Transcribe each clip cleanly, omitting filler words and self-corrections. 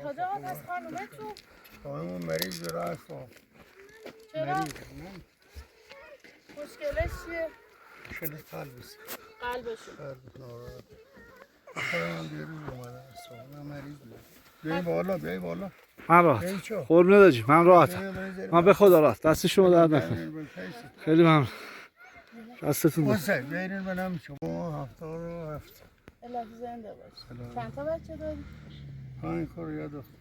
حاج آقا پس خانومتون خانم مریض رفت. چرا؟ مریض نه مشکلش چیه؟ مشکل قلبش. قلبشون ناراحت. خودم دیروز اومدم اصلا مریض بود. بیای بالا بیای بالا. من راحت قربونه داجی من راحتم. من به خدا راحت دست شما درد نکنه. خیلی ممنون دستتون درد. حسین بیاین منم شما 77. الهی زنده باش. چند تا بچه داری؟ 5 خور یا دختر.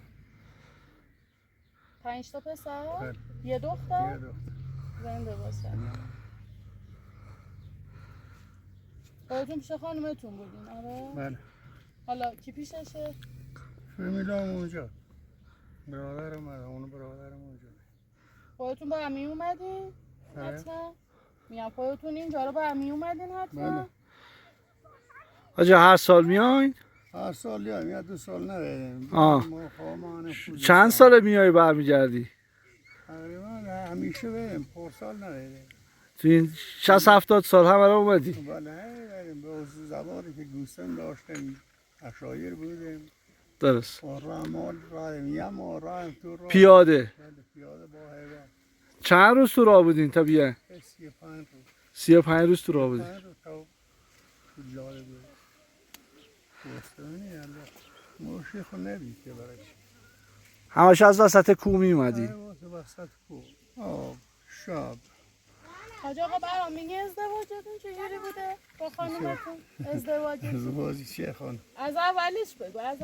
5 تا پسر؟ بله. یه دختر؟ یه دختر. زنده باشن. خودتون پیش خانومتون بودین آره؟ بله. حالا کی پیششه؟ فامیلام اونجا. برادرم اومد، اون برادرم اونجا. خودتون با همی اومدین؟ بله. حتما؟ میگم خودتون اینجا رو با همی اومدین حتما؟ بله. آجا هر سال میاین؟ هر سال یا 2 سال نداریم. چند ساله میای برمیگردی؟ تقریبا همیشه بریم، پارسال نداریم. تو این 60-70 سال هم الان اومدی؟ بله بریم به زبانی که دوستان داشتیم اشایر بودیم. درست. رحمال رایم یه ما رایم تو راه. پیاده؟ بله پیاده با حیوان. چند روز تو راه بودین تا بیاین؟ 35 روز. 35 روز تو راه بودین. 35 روز تا تو جاده بود. دوستانی الله موشی خود نبید که برای چی. همش از وسط کوه می اومدی؟ وسط کوه. آب شب. حاج آقا برام میگه ازدواجتون چجوری بوده با خانومتون؟ ازدواجی چیه خانم؟ از اولیش بگو از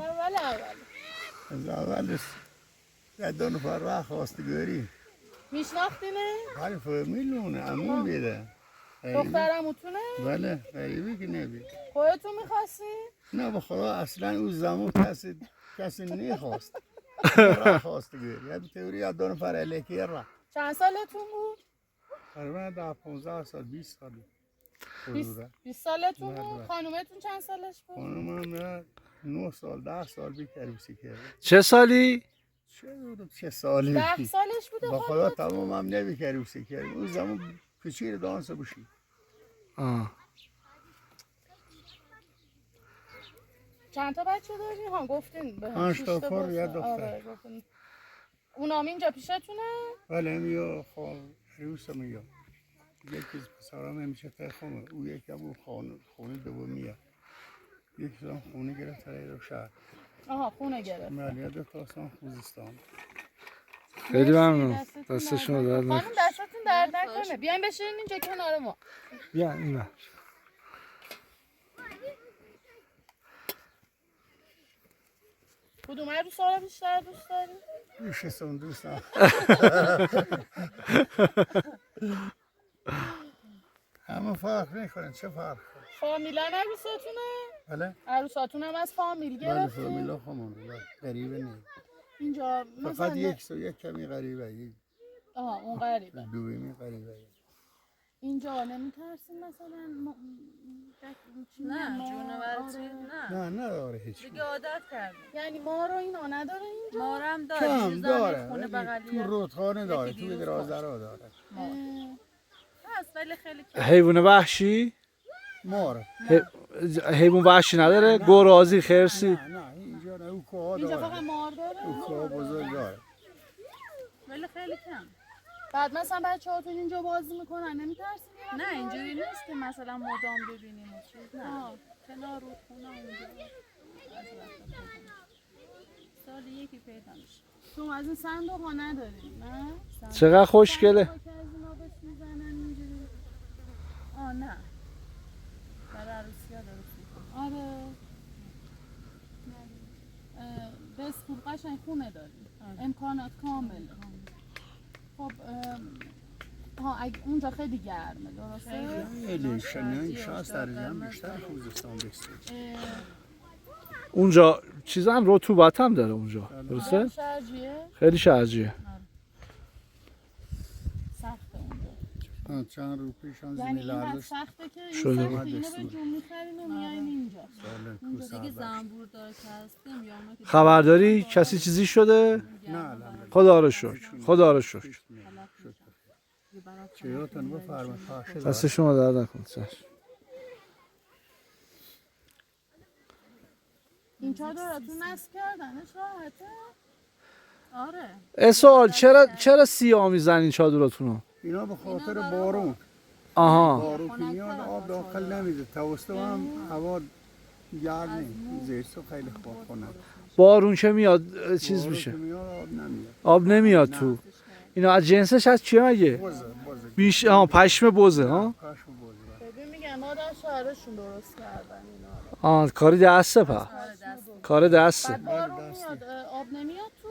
از اولش یه 2 نفر راه خواستگاری. میشناختینه؟ بله فامیلونه عموم بیده. دخترموتونه؟ بله غریبی که نبید. خودتون میخواستین؟ نه به خدا اصلا اون زمان کسی نخواست. راه خواستگاری. یه تئوری یا 2 نفر الکی راه. چند سالتون بود؟ تقریبا 15 سال 20 سال. 20 سالتون بود؟ خانومتون چند سالش بود؟ خانومم 9 سال 10 سال بیکروسی کرده. چه سالی؟ چه سالی؟ 10 سالش بوده با خدا تمام هم نمیکروسی کرده. اون زمان کچیر دانس بشی. چند تا بچه داری؟ ها گفتین به 5 تا خور یا دختر. آره اونام اینجا پیشتونه؟ بله همیا عروسم یا یکی از پسرام همیشه تخمه او یکی هم اون خونه دومیه یکی هم خونه گرفت رو شهر. آها خونه گرفت. بله 2 تا اصلا خوزستان. خیلی ممنون دست شما درد نکنه. خانم دستتون درد نکنه. بیاین بشینین اینجا کنار ما. بیا این بر. کدوم عروسا رو بیشتر دوست داری؟ بیشتر دوست دارم. همه فرق میکنن. چه فرق؟ فامیلا عروساتونه؟ بله. عروساتون هم از فامیل بله گرفتین؟ فامیلا خمون غریبه نیست. اینجا فقط یک کمی غریبه. آها اون غریبه. دومی غریبه. اینجا نمیترسین مثلا نه جونور چیز نه نداره هیچ. دیگه عادت کردیم. یعنی ما رو اینا نداره اینجا؟ ما رو هم کم داره. خونه بغلی تو رودخانه داره. تو درازرا داره. هست ولی خیلی کم. حیوان وحشی؟ مار. حیوان وحشی نداره؟ گرازی خرسی؟ نه اینجا نه. او کوها داره. اینجا فقط مار داره؟ او کوها بزرگ داره. ولی خیلی کم. بعد مثلا بچه هاتون اینجا بازی میکنن نمیترسین؟ نه اینجوری نیست که مثلا مدام ببینیم چیز نه. کنار رودخونه اونجا سال یکی پیدا میشه. تو از این صندوق ها نداریم نه؟ چقدر خوشگله. نه برای عروسی ها درست میکنم. آره بسکول قشنگ خونه داریم. امکانات کامل. خب اونجا خیلی گرمه درسته؟ خیلی شنن 60 درجه هم بیشتر خوزستان بسته. اونجا چیزا هم رطوبت هم داره اونجا درسته؟ شرجیه؟ خیلی شرجیه. سخته اونجا. چند رو پیش هم یعنی زمین این لرزش سخته که این شده. سخته اینو به جون میخرین و میاین اینجا. دیگه زنبور داره که هستیم یا اونا که خبرداری کسی چیزی شده؟ نه خدا رو شکر. خدا رو شکر. چیاتون بفرمایید خواهش دست شما درد نکنه. این چادراتون نصب کردنش راحته؟ آره. سوال چرا سیاه میزنین چادراتونو؟ اینا به خاطر بارون. آها. بارون که میاد آب داخل نمیده. توسط هم هوا گرم نیست. زیرسو خیلی خوب کنه. بارون که میاد چیز بارون میشه. که میاد آب نمیاد. آب نمیاد تو. اینا از جنسش از چیه مگه؟ بزه. بیش پشم بزه ها؟ پشم بزه. ببین میگن ما در شهرشون درست کردن اینا رو. کاری دسته پا. آره دست. کار دسته. بعد بارون میاد آب نمیاد تو؟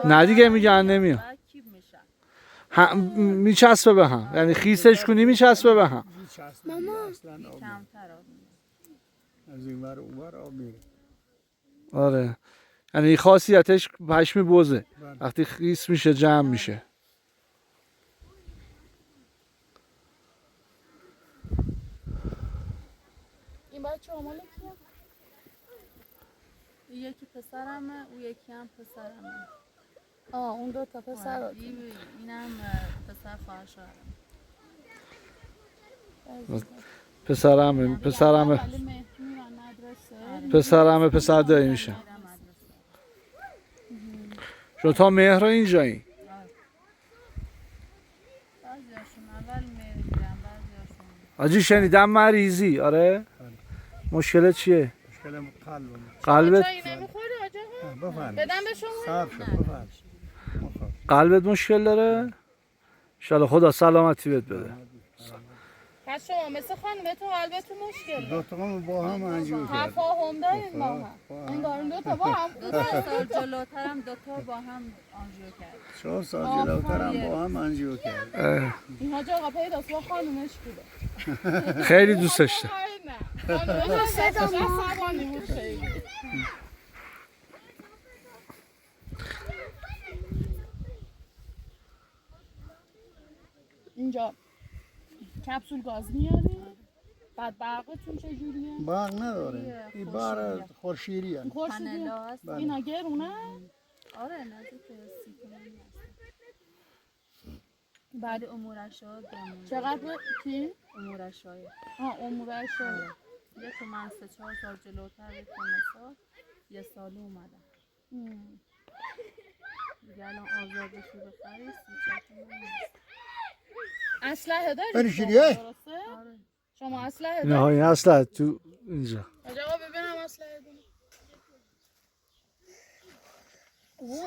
نه دیگه میگن نمیاد. بعد کیب میشن. میچسبه به هم. یعنی خیسش کنی میچسبه به هم. ماما اصلا آب نیست. کمتر آب میاد. از این ور اون ور آب میره. آره. یعنی خاصیتش پشم بزه. بله. وقتی خیس میشه جمع میشه. این بچه مال کیه؟ این یکی پسرمه، اون یکی هم پسرمه. اون دو تا پسرات. اینم پسر خواهر شوهرم. پسرمه ولی مهدی میرن مدرسه. پسر دایی میشه. میرم مدرسه. شما تا مهر اینجایی. بعضیاشون اول میرم بعضیاشون. آجی شنیدم مریضی آره؟ مشکل چیه؟ مشکل قلبت چایی نمیخوری آجا؟ بفرمایید. بدم به شما؟ صبر شد بفرمایید. قلبت مشکل داره؟ انشالله خدا سلامتی بهت بده. پس شما مثل خانمتون قلبتون مشکل دو تا با هم انجام کرد. تفاهم دارین با هم. انگار این دو تا با هم. 2 سال جلوترم 2 تا با هم آنژیو کرد. 4 سال جلوترم با هم انجام کرد. این حاج آقا پیداست با خانومش بوده. خیلی دوستش دارم. نه خانومش صداش عصبانی بود خیلی. اینجا کپسول گاز میاری؟ بعد برقتون چجوریه؟ برق نداره. این برق خورشیدی هست. خورشیدی پنلا هست. بله. اینا گرونه؟ آره نزدیک 30 تومانی هست. بعد ولی امورش ها دامون. چقدر کی؟ امورش های. امورش آره. 1 تومن 3-4 سال جلوتر 1 تومن یه سالی اومدم. دیگه الان آزاد بشی بخری 34 تومن هست. اسلحه داری؟ فرشیدیه؟ درسته؟ آره. شما اسلحه نه داری؟ این اصلا تو اینجا. حاج آقا ببینم اسلحه داری.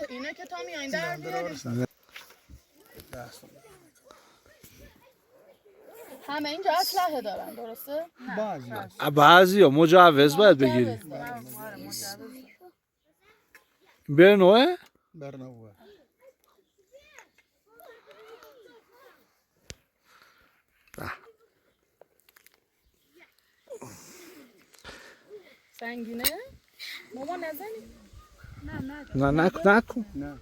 اینه که تا میایین در بیاری. همه اینجا اسلحه دارن درسته؟ بعضی هست. بعضی ها مجوز باید بگیری. مجوز دارن. آره مجوز. برنوه؟ برنوه. سنگینه؟ ماما نزنی؟ نکن. نه.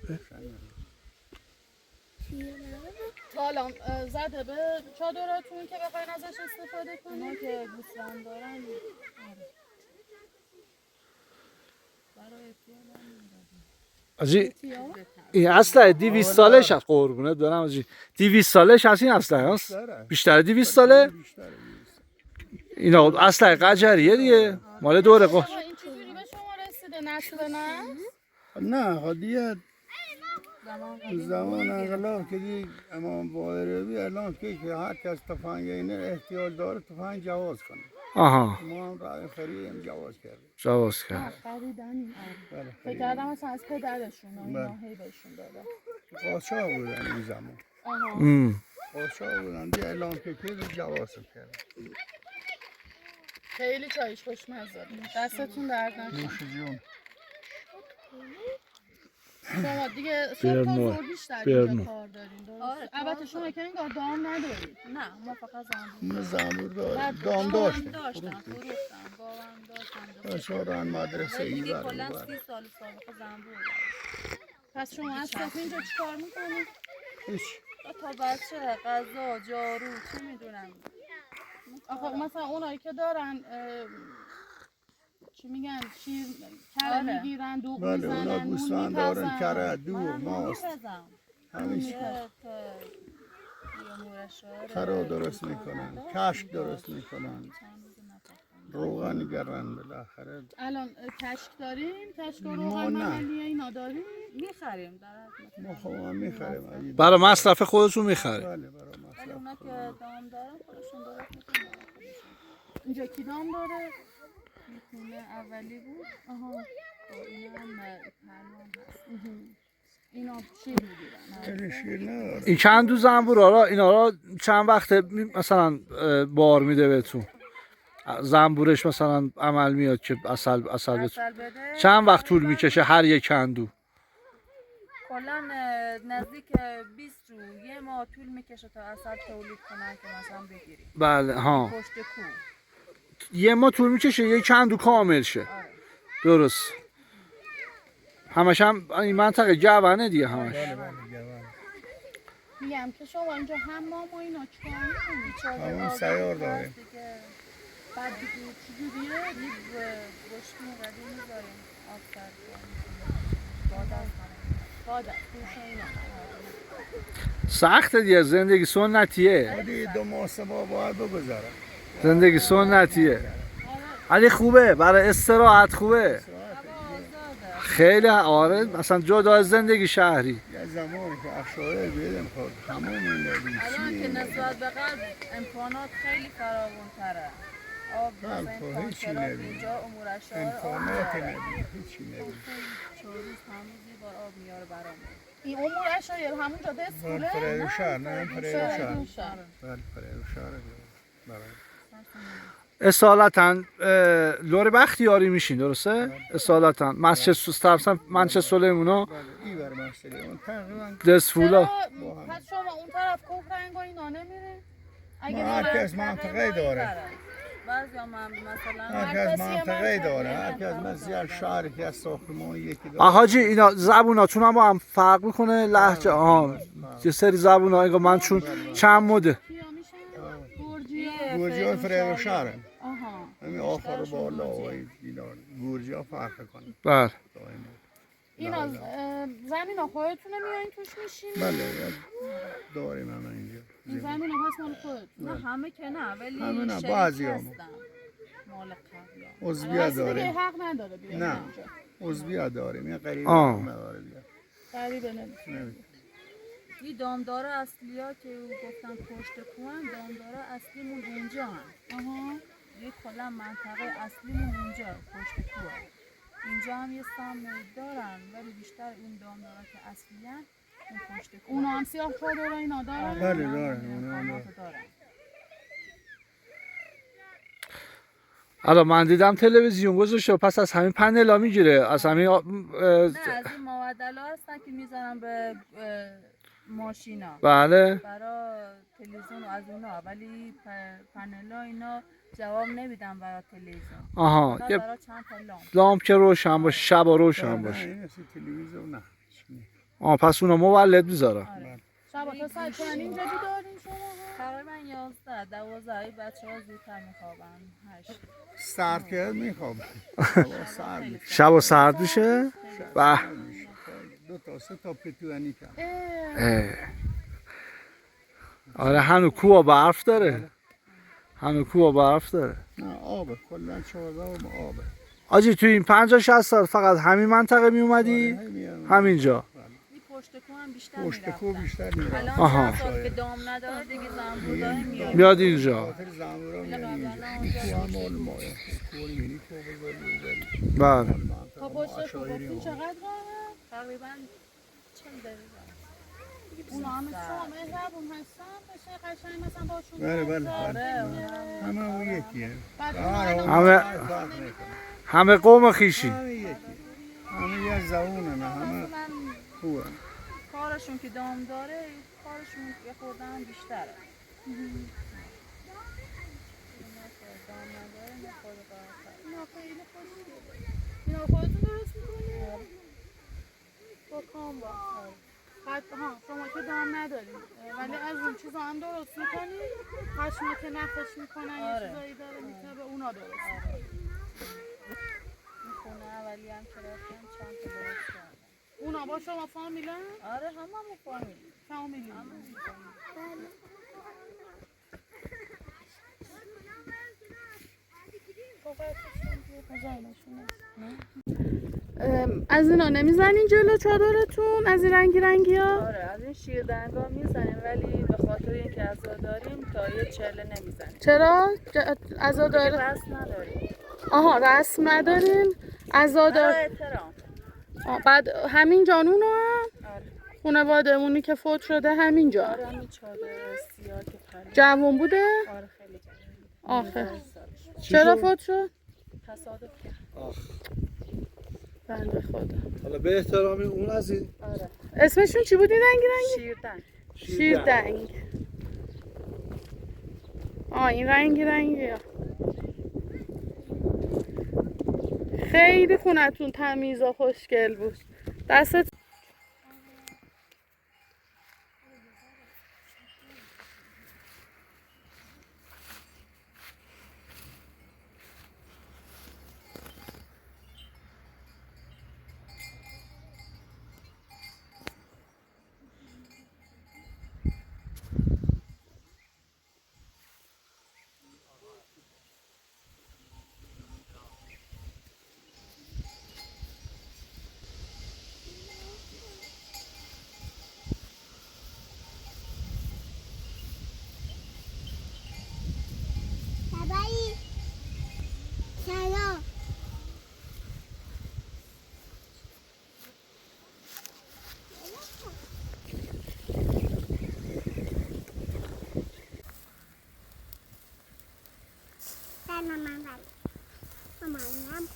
تا الان زده به چادراتون که بخواین ازش استفاده اونا کنید؟ که گوسفند دارن آره. برای آجی این اصلا 200 سالش هست قربونت برم آجی 200 سالش هست این اصلا هست بیشتر 200 ساله اینا اصلا قجریه دیگه مال دوره قش این چجوری به شما رسیده نسل به نسل؟ نه خودیه زمان انقلاب که دی امام باقری اعلام کرد که هر کس تفنگ اینه احتیاج داره تفنگ جواز کنه. آها ما هم راه خرید جواز کردیم. جواز کرد. خریدن بله. فکر کردم مثلا از پدرشون و اینا بله. هی بهشون داده. قاچاق بودن این زمان. قاچاق بودن دی اعلام کرد جواز کرد. خیلی چایش خوشمزه. دستتون درد نکنه. نوش جون. شما دیگه صبح تا ظهر بیشتر اینجا کار دارین درست؟ آره، البته شما که انگار دام ندارید. نه ما فقط ما زنبور داریم. دام داشتم داشتیم. فروختم بابام داشتم بچه‌ها مدرسه دیگه ایوار کلا ایوار. 30 سال سابقه زنبور پس شما از صبح اینجا چیکار میکنید؟ هیچ. تا بچه غذا جارو چی میدونم آخه مثلا اونایی که دارن چی میگن شیر کره آره. میگیرن دوغ بله میزنن اونا نون گوسفند دارن میپزن کره دور من ماست میپزم همیشه کره درست میکنن کشک درست میکنن روغن گرن بالاخره. الان کشک داریم؟ کشک و ما روغن نه. محلی اینا داریم؟ میخریم در ما خواهم میخریم. برای مصرف خودتون میخرید؟ بله برای ولی مصرف. اونا که دام دارن خودشون درست میکنن اینجا کی دام داره؟ خونه اولی بود آها. اینا هم پرمان هست اینا شیر میگیرن. خیلی شیر نداره. این کندو زنبورا را اینا را چند وقت مثلا بار میده بهتون؟ زنبورش مثلا عمل میاد که اصل بهتون اصل بده چند وقت طول میکشه هر یک کندو؟ کلا نزدیک 20 رو یه ماه طول میکشه تا اصل تولید کنن که مثلا بگیریم بله ها پشت کو یه ماه طول میکشه یک کندو کامل شه. آره. درست. همش هم این منطقه جوانه دیگه همش. بله بله جوان. میگم که شما اینجا حمام و اینا چیکار می‌کنید؟ همون سیار داریم. بعد چجوریه؟ بشکیم قدی میذاریم آب سر باده دوش اینا. سخته دیگه زندگی سنتیه. ولی 2 ماه 3 ماه باید بگذارم. زندگی سنتیه. ولی خوبه برای استراحت خوبه. خیلی آره مثلا جدا از زندگی شهری. یه زمانی که اشاره بیدم خود همون این الان که نسبت به قبل امکانات خیلی فراوان تره آب مثلا هیچی تانکرات نبید. اینجا امور اشاره امکانات نبید. هیچی نبید. 4 روز 5 روز یه بار آب میاره برامون این امور اشایر همونجا دستگوله؟ فرای شهر نه فرای شهر. شهر. بله فرای شهر برای اصالتا لور بختیاری میشین درسته؟ اصالتا مسجد سوسترسن منچه سلیمونا بله این بر مسئله اون تقریبا دستفولا. پس شما اون طرف کوکرنگ و اینا نمیرین؟ اگه ما هر نمیرین کس منطقه داره. بعضی هم مثلا هر کس منطقه داره. هر کس مثل شهری که از ساختمان یکی داره. آهاجی اینا زبوناتون هم با هم فرق میکنه لهجه آها یه سری زبونا انگار من چون چند مده کیا میشن؟ گورجی های فرای شهر آها. همین آخر بالا و اینا گورجی ها فرق کنه بله دائما. اینا زمین ها خودتونه میایین توش میشین؟ بله داریم همه اینجا. این زمین ها پس مال خودتون؟ نه همه که نه ولی همه نه، شریک بعضی هم. هستن. مال قبلا عضویت کسی دیگه داریم. حق نداره بیاد نه. اینجا. عضویت داریم. یه قریب آه. نداره بیا. غریبه نمیتونه. نمی‌دونم. این دامدار اصلی ها که گفتن پشت کوهن دامدار اصلیمون اونجا هن آها. یه کلا منطقه اصلیمون اونجا پشت کوه اینجا هم یه سام دارن ولی بیشتر این دامدارا که اصلی هن اون پشت کوه اونا هم سیاه چادر و اینا دارن؟ بله دارن. اونا هم دارن. دارن الان من دیدم تلویزیون گذاشته پس از همین پنلا میگیره از همین نه از این معدلا هستن که میزنن به ماشینا بله برای تلویزیون و از اونا ولی پنلا اینا جواب نمیدن برای تلویزیون آها فقط یه برای چند تا لامپ لامپ که روشن باشه شب روشن نه باشه این اصلا تلویزیون نه. آه پس اونا مولد میذارن آره. شبا تا ساعت چند اینجا بیدارین شما؟ تقریبا 11 12 بچه ها زودتر میخوابن 8 سرد کرد میخوام. سرد میشه. شب و سرد میشه به 2 تا 3 تا پتوانی کرد. اه. آره هنو کوه برف داره هنو کوه برف داره نه آبه کلا 14 آبه. آجی توی این 50-60 سال فقط همین منطقه می اومدی همینجا این پشت کو هم بیشتر پشت میرفتن کو بیشتر میرم. الان آها. چند سال که دام نداره دیگه زنبور داره میاد میاد اینجا خاطر زنبورا میاد اینجا. این کو هم مال ماه. کو مینی کو بزرگی. بله تا پشت کو گفتین چقدر راهه؟ تقریبا 40 دقیقه اونا همه شما مهربون هستن بشه قشنگ مثلا باشون بله بله بگذار. بله. همه اون یکیه. بعد همه فرق نکنه. همه قوم خیشی همه یکی. همه یه زبونه نه همه مثلا خوبه. کارشون که دام داره کارشون یه خوردن بیشتره دام نداره نه خود کار اینا خیلی خوشگله. اینا خودتون درست میکنید؟ با کامبا. بعد شما که دام ندارید ولی از اون چیزا هم درست میکنید؟ پشمه که نخش میکنن یه آره. چیزایی داره میتونه اونا درست میکنید. این خونه اولی هم که رفتم چند تا درست کردم اونا با شما فامیلن؟ آره همه فامیلی فامیلی. از اینا نمیزنین جلو چادرتون از این رنگی رنگی ها؟ آره از این شیردنگا میزنیم ولی به خاطر اینکه عزا داریم تا یه چله نمیزنیم. چرا؟ عزا داره؟ رسم نداریم. آها رسم ندارین؟ عزا دار احترام. بعد همین جانون هم؟ آره. خانواده‌مونی که فوت شده همینجا؟ آره همین چادر سیاه که پرید. جوون بوده؟ آره خیلی جوون. آخه چرا فوت شد؟ تصادف کرد. بنده خدا. حالا به احترامی اون از این آره. اسمشون چی بود این رنگی رنگی؟ شیردنگ. شیردنگ. این رنگی رنگی ها. خیلی خونتون تمیز و خوشگل بود. دستت سلام. سلام.